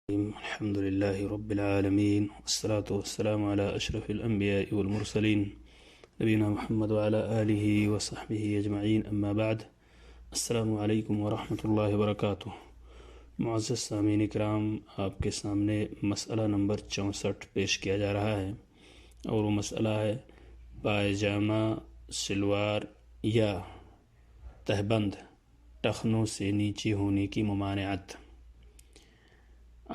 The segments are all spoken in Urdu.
الحمد لله رب العالمين والصلاة والسلام على أشرف الأنبياء والمرسلين نبينا محمد وعلى آله وصحبه أجمعين أما بعد السلام علیکم ورحمۃ اللہ وبرکاتہ۔ معزز سامعین کرام، آپ کے سامنے مسئلہ نمبر 64 پیش کیا جا رہا ہے، اور وہ مسئلہ ہے پائجامہ، شلوار یا تہبند ٹخنوں سے نیچے ہونے کی ممانعت۔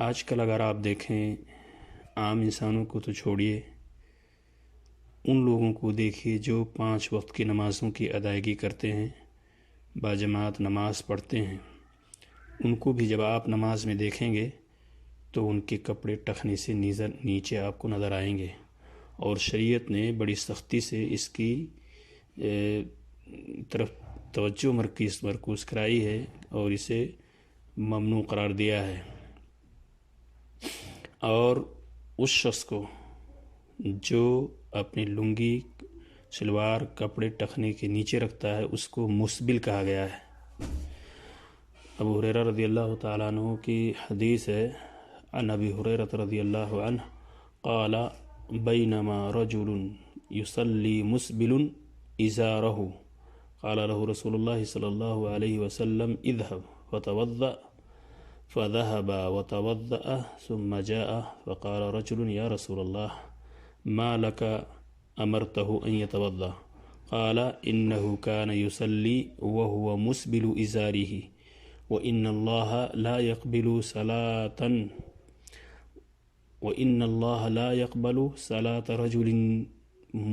آج کل اگر آپ دیکھیں، عام انسانوں کو تو چھوڑیے، ان لوگوں کو دیکھیے جو 5 وقت کی نمازوں کی ادائیگی کرتے ہیں، باجماعت نماز پڑھتے ہیں، ان کو بھی جب آپ نماز میں دیکھیں گے تو ان کے کپڑے ٹخنے سے نیچے آپ کو نظر آئیں گے، اور شریعت نے بڑی سختی سے اس کی طرف توجہ مرکوز کرائی ہے اور اسے ممنوع قرار دیا ہے۔ اور اس شخص کو جو اپنی لنگی، شلوار، کپڑے ٹخنے کے نیچے رکھتا ہے اس کو مسبل کہا گیا ہے۔ ابو ہریرہ رضی اللہ تعالیٰ عنہ کی حدیث ہے، عن ابی ہریرہ رضی اللہ عنہ قال بینما رجل یصلی مسبل ازارہ قال له رسول اللہ صلی اللہ علیہ وسلم اذهب فتوضأ فذهب وتوضأ ثم جاء فقال رجل يا رسول الله ما لك أمرته أن يتوضأ قال إنه كان يصلي وهو مسبل إزاره وإن الله لا يقبل صلاة رجل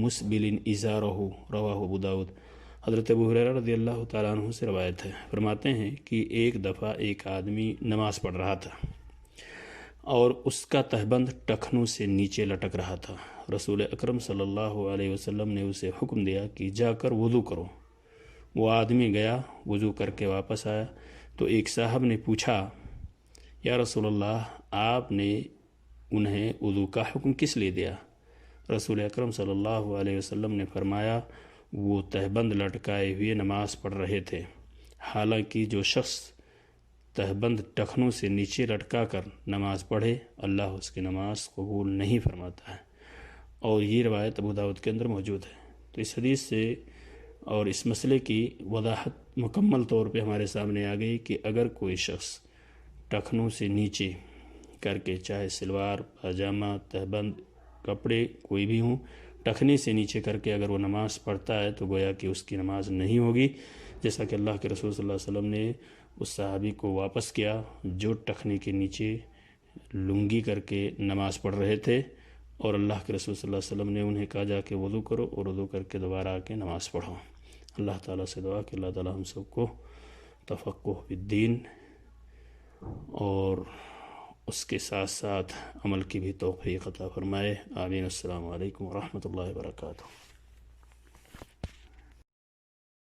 مسبل إزاره رواہ ابو داود۔ حضرت ابو ہریرہ رضی اللہ تعالیٰ عنہ سے روایت ہے، فرماتے ہیں کہ ایک دفعہ ایک آدمی نماز پڑھ رہا تھا اور اس کا تہبند ٹخنوں سے نیچے لٹک رہا تھا۔ رسول اکرم صلی اللہ علیہ وسلم نے اسے حکم دیا کہ جا کر وضو کرو۔ وہ آدمی گیا، وضو کر کے واپس آیا تو ایک صاحب نے پوچھا، یا رسول اللہ، آپ نے انہیں وضو کا حکم کس لیے دیا؟ رسول اکرم صلی اللہ علیہ وسلم نے فرمایا، وہ تہبند لٹکائے ہوئے نماز پڑھ رہے تھے۔ حالانکہ جو شخص تہبند ٹخنوں سے نیچے لٹکا کر نماز پڑھے، اللہ اس کی نماز قبول نہیں فرماتا ہے، اور یہ روایت ابو داود کے اندر موجود ہے۔ تو اس حدیث سے اور اس مسئلے کی وضاحت مکمل طور پہ ہمارے سامنے آ گئی کہ اگر کوئی شخص ٹخنوں سے نیچے کر کے، چاہے سلوار، پاجامہ، تہبند، کپڑے کوئی بھی ہوں، ٹخنے سے نیچے کر کے اگر وہ نماز پڑھتا ہے تو گویا کہ اس کی نماز نہیں ہوگی، جیسا کہ اللہ کے رسول صلی اللہ علیہ وسلم نے اس صحابی کو واپس کیا جو ٹخنے کے نیچے لنگی کر کے نماز پڑھ رہے تھے، اور اللہ کے رسول صلی اللہ علیہ وسلم نے انہیں کہا جا کے وضو کرو اور وضو کر کے دوبارہ آ کے نماز پڑھو۔ اللہ تعالیٰ سے دعا کہ اللہ تعالیٰ ہم سب کو تفقہ فی الدین اور اس کے ساتھ ساتھ عمل کی بھی توفیق عطا فرمائے، آمین۔ السلام علیکم ورحمۃ اللہ وبرکاتہ۔